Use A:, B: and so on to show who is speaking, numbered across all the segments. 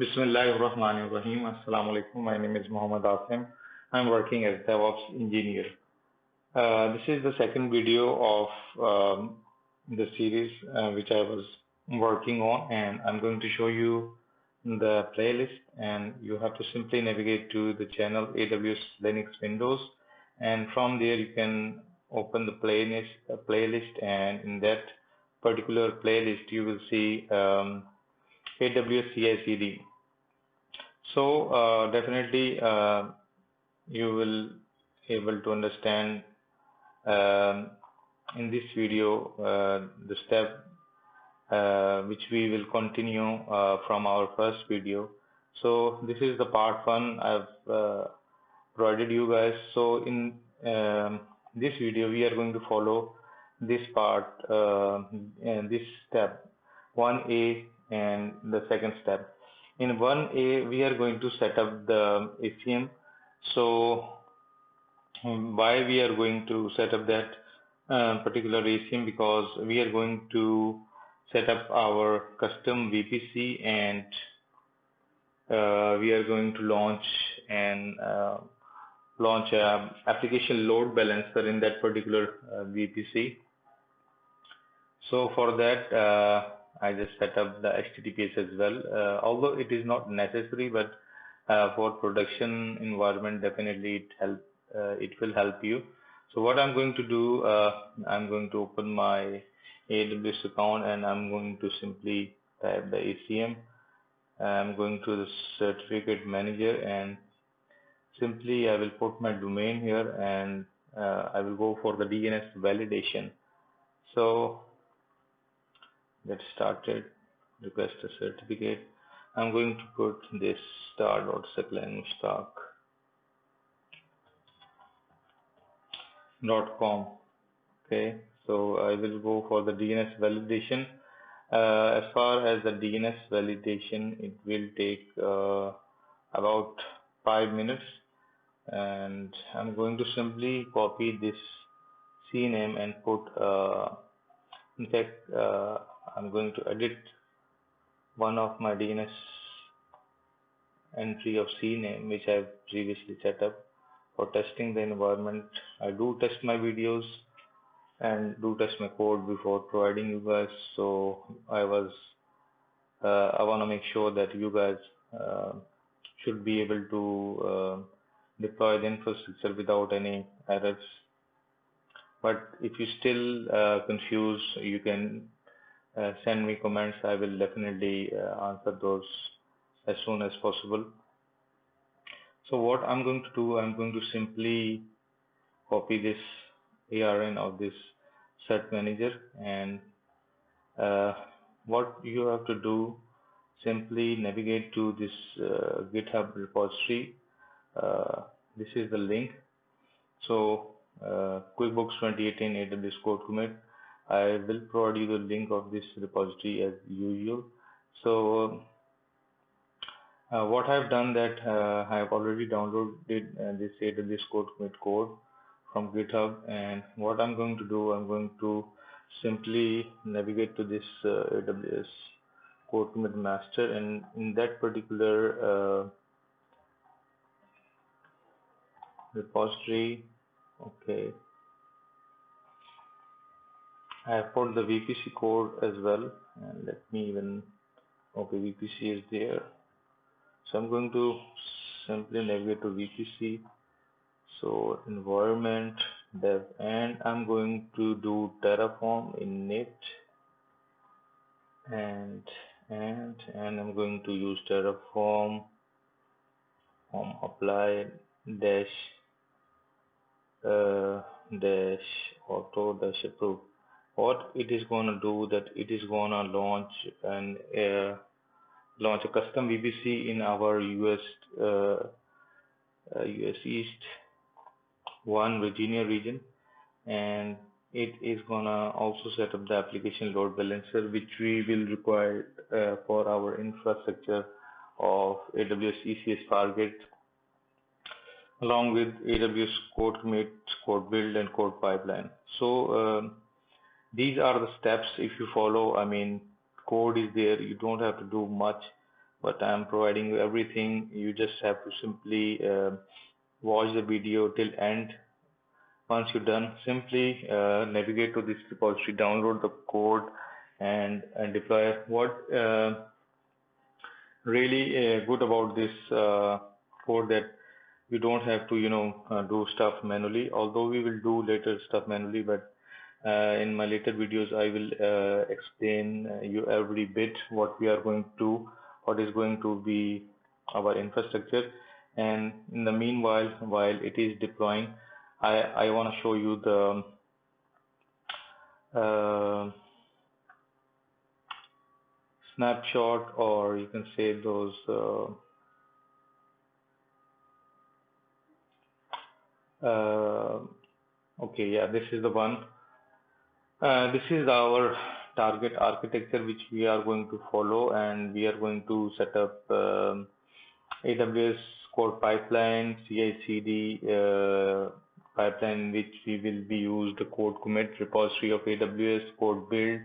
A: Bismillahirrahmanirrahim. Assalamu alaikum. My name is Muhammad Asim. I'm working as DevOps engineer. This is the second video of the series which I was working on, and I'm going to show you the playlist. And you have to simply navigate to the channel AWS Linux Windows, and from there you can open the playlist, and in that particular playlist you will see AWS CI/CD. So definitely you will able to understand um, in this video the step which we will continue from our first video. So this is the part one I've provided you guys. So in this video we are going to follow this part and this step 1A and the second step. In 1A we are going to set up the ACM. So why we are going to set up that particular ACM? Because we are going to set up our custom VPC, and we are going to launch a application load balancer in that particular VPC. So for that, I just set up the HTTPS as well, although it is not necessary, but for production environment, definitely it will help you. So what I'm going to do, I'm going to open my AWS account, and I'm going to simply type the ACM. I'm going to the certificate manager, and simply I will put my domain here, and I will go for the DNS validation. So get started, request a certificate. I'm going to put this star.seclanguagestock.com. Okay, so I will go for the DNS validation. As far as the DNS validation, it will take about 5 minutes, and I'm going to simply copy this CNAME and put in fact I'm going to edit one of my DNS entry of CNAME which I've previously set up for testing the environment. I do test my videos and do test my code before providing you guys. So I want to make sure that you guys should be able to deploy the infrastructure without any errors. But if you still confused, you can send me comments. I will definitely answer those as soon as possible. So what I'm going to do, I'm going to simply copy this ARN of this cert manager, and what you have to do, simply navigate to this GitHub repository. This is the link. So QuickBooks 2018 AWS CodeCommit. I will provide you the link of this repository as usual. So what I've done that I have already downloaded this AWS CodeCommit code from GitHub, and what I'm going to do, I'm going to simply navigate to this AWS CodeCommit master, and in that particular repository, okay, I have put the VPC code as well, and let me even, okay, VPC is there. So I'm going to simply navigate to VPC. So environment dev, and I'm going to do Terraform init, and I'm going to use Terraform apply dash dash auto dash approve. What it is going to do, that it is going to launch a custom VPC in our US East 1 Virginia region, and it is gonna also set up the application load balancer, which we will require for our infrastructure of AWS ECS Fargate, along with AWS CodeCommit, CodeBuild, and Code Pipeline. So these are the steps. If you follow, I mean, code is there. You don't have to do much, but I'm providing you everything. You just have to simply watch the video till end. Once you're done, simply navigate to this repository, download the code, and deploy. What really good about this code that you don't have to do stuff manually, although we will do later stuff manually, but in my later videos I will explain you every bit what we are going to, what is going to be our infrastructure. And in the meanwhile, while it is deploying, I want to show you the uh, snapshot, or you can say those uh, okay, yeah, this is the one. This is our target architecture which we are going to follow, and we are going to set up AWS code pipeline, CI/CD pipeline, which we will be used the CodeCommit repository of AWS CodeBuild.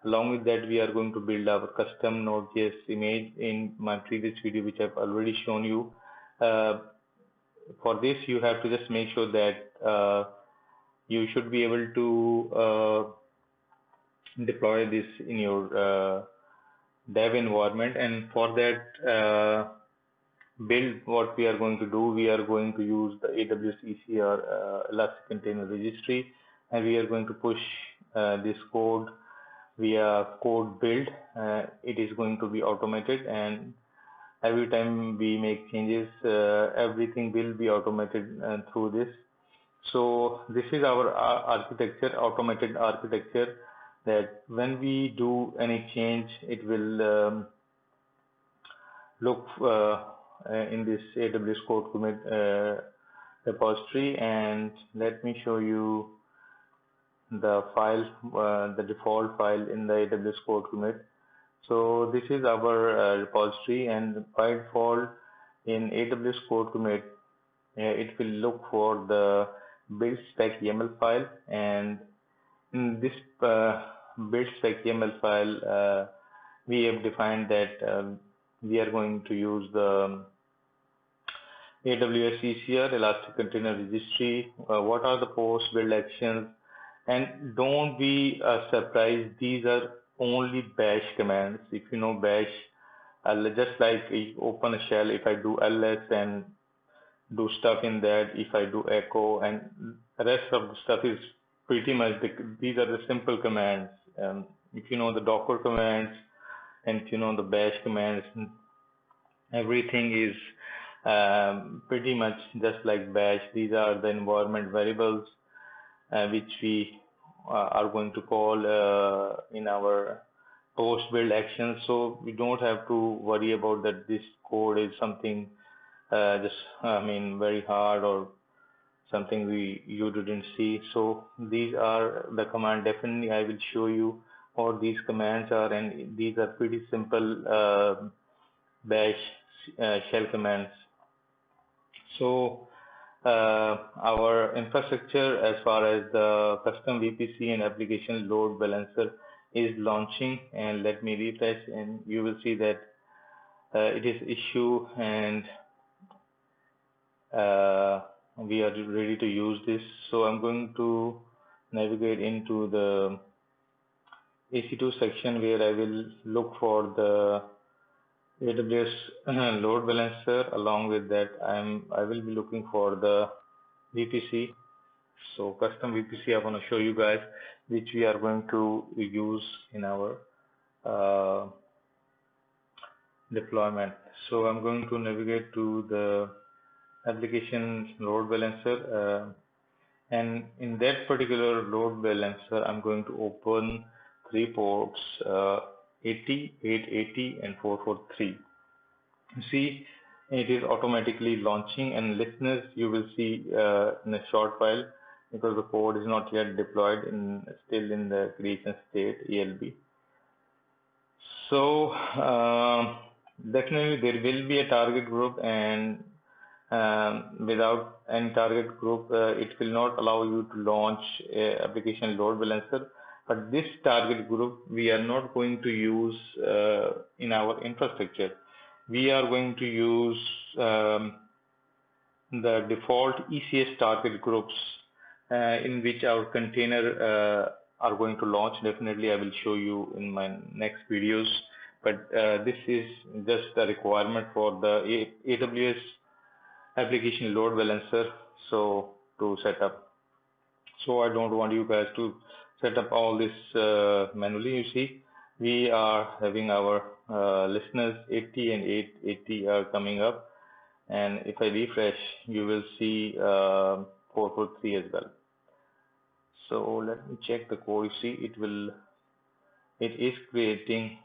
A: Along with that, we are going to build our custom Node.js image in my previous video, which I've already shown you. Uh, for this, you have to just make sure that you should be able to deploy this in your dev environment. And for that build, what we are going to do, we are going to use the AWS ECR Elastic Container Registry, and we are going to push this code via CodeBuild. It is going to be automated, and every time we make changes, everything will be automated through this. So this is our architecture, automated architecture, that when we do any change, it will look in this AWS CodeCommit repository. And let me show you the file, the default file in the AWS CodeCommit. So this is our repository, and by default in AWS CodeCommit, it will look for the build spec YAML file, and in this build spec YAML file, we have defined that we are going to use the AWS ECR Elastic Container Registry. What are the post build actions? And don't be surprised, these are only bash commands. If you know bash, just like if open a shell, if I do ls and do stuff in that, if I do echo, and the rest of the stuff is pretty much these are the simple commands. If you know the docker commands, and if you know the bash commands, everything is pretty much just like bash. These are the environment variables which we are going to call in our post build actions. So we don't have to worry about that this code is something just very hard or something you didn't see. So these are the command. Definitely I will show you what these commands are, and these are pretty simple bash shell commands. So our infrastructure, as far as the custom VPC and application load balancer, is launching, and let me refresh, and you will see that it is issue, and we are ready to use this. So I'm going to navigate into the EC2 section, where I will look for the AWS load balancer. Along with that, I will be looking for the VPC. So custom VPC, I want to show you guys, which we are going to use in our deployment. So I'm going to navigate to the application load balancer, and in that particular load balancer, I'm going to open three ports, 80, 880, and 443. You see, it is automatically launching, and listeners, you will see in a short while, because the code is not yet deployed, still in the creation state, ELB. So definitely there will be a target group, and without any target group, it will not allow you to launch application load balancer. But this target group we are not going to use in our infrastructure. we are going to use the default ECS target groups in which our container are going to launch. Definitely, I will show you in my next videos. But this is just a requirement for the AWS application load balancer. So to set up. So I don't want you guys to set up all this manually. You see, we are having our listeners 80 and 880 are coming up, and if I refresh, you will see 443 as well. So let me check the code. You see, it is creating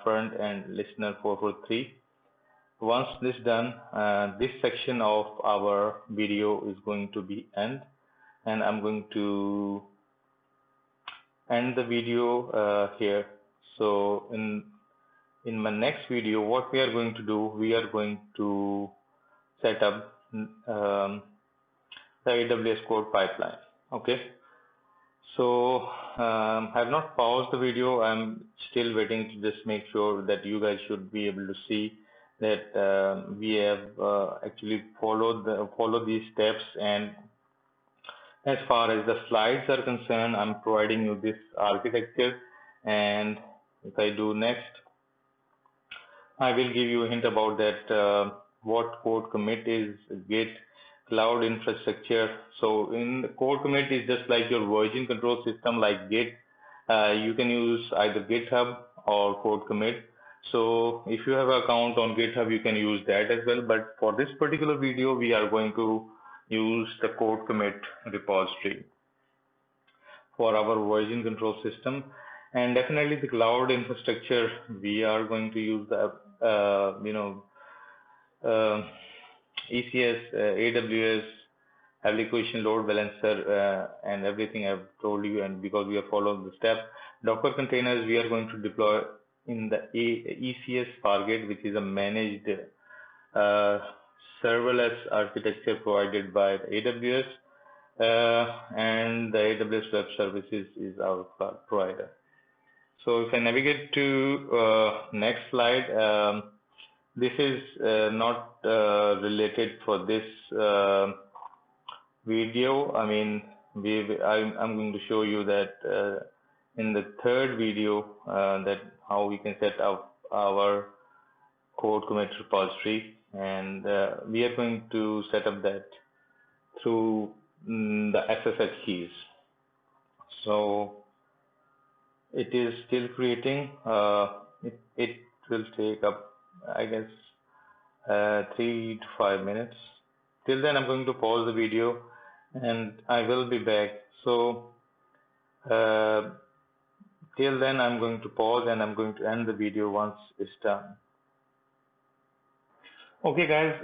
A: front end listener 443. Once this done, this section of our video is going to be end, and I'm going to end the video here. So in my next video, what we are going to do, we are going to set up the AWS code pipeline. Okay. So I have not paused the video. I'm still waiting to just make sure that you guys should be able to see that we have actually followed these steps. And as far as the slides are concerned, I'm providing you this architecture. And if I do next, I will give you a hint about that what CodeCommit is, Git, cloud infrastructure. So in the CodeCommit is just like your version control system like Git. You can use either GitHub or CodeCommit. So if you have an account on GitHub, you can use that as well. But for this particular video, we are going to use the CodeCommit repository for our version control system. And definitely the cloud infrastructure, we are going to use the ECS, AWS application load balancer, and everything I've told you. And because we have followed the steps, Docker containers we are going to deploy in the ECS Fargate, which is a managed serverless architecture provided by the AWS, and the AWS Web Services is our provider. So if I navigate to next slide, this is not related for this video. I mean, I'm going to show you that in the third video that how we can set up our CodeCommit repository, and we are going to set up that through the SSH keys. So it is still creating. It will take up, I guess, 3 to 5 minutes. Till then, I'm going to pause the video and I will be back. So till then, I'm going to pause and I'm going to end the video once it's done. Okay, guys,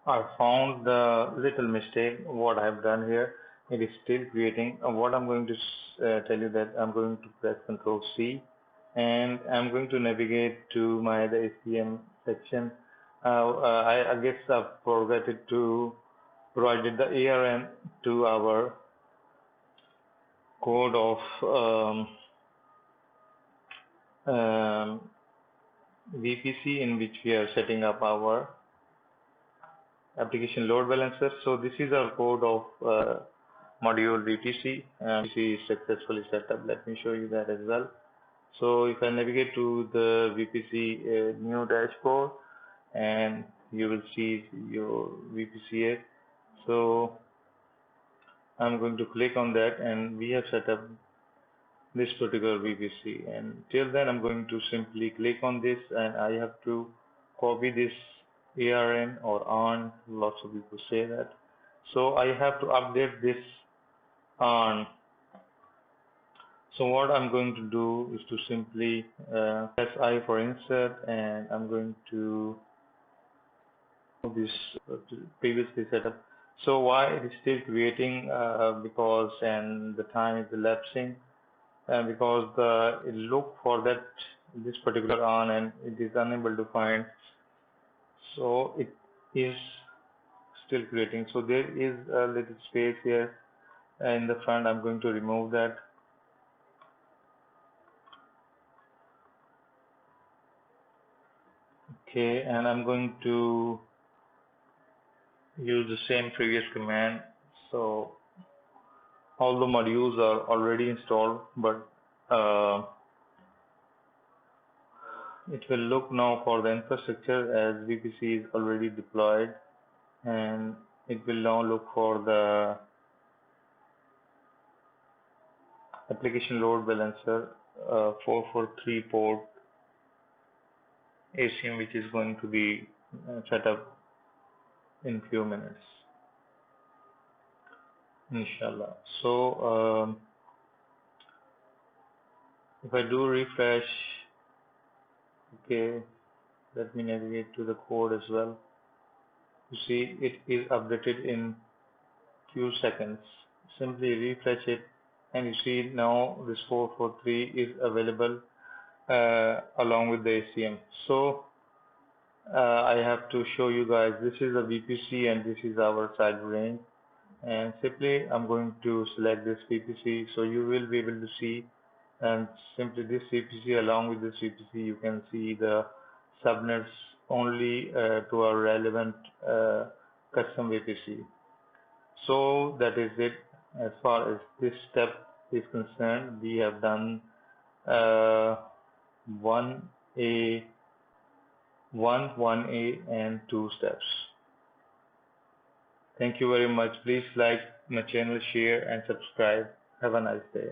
A: I found the little mistake what I've done here. It is still creating. What I'm going to tell you that I'm going to press Control C and I'm going to navigate to the ACM section. I guess I forgot to provide the ARN to our code of VPC in which we are setting up our application load balancer. So this is our code of module VPC. VPC is successfully set up. Let me show you that as well. So if I navigate to the VPC new dashboard, and you will see your VPC here. So I'm going to click on that, and we have set up this particular VPC. And till then, I'm going to simply click on this, and I have to copy this ARN or ARN. Lots of people say that. So I have to update this ARN. So what I'm going to do is to simply press I for insert, and I'm going to this previously set up. So why it is still creating? Because and the time is elapsing, because it look for this particular ARN and it is unable to find. So it is still creating. So there is a little space here in the front. I'm going to remove that. Okay, and I'm going to use the same previous command. So all the modules are already installed, but it will look now for the infrastructure as VPC is already deployed, and it will now look for the application load balancer 443 port ACM, which is going to be set up in few minutes, inshallah. So if I do refresh, okay, let me navigate to the code as well. You see it is updated in few seconds. Simply refresh it and you see now this 443 is available along with the ACM. So I have to show you guys, this is a VPC and this is our side range, and simply I'm going to select this VPC, so you will be able to see, and simply this VPC, along with this VPC you can see the subnets only to our relevant custom VPC. So that is it. As far as this step is concerned, we have done uh, 1A, 1A and 2 steps. Thank you very much. Please like my channel, share and subscribe. Have a nice day.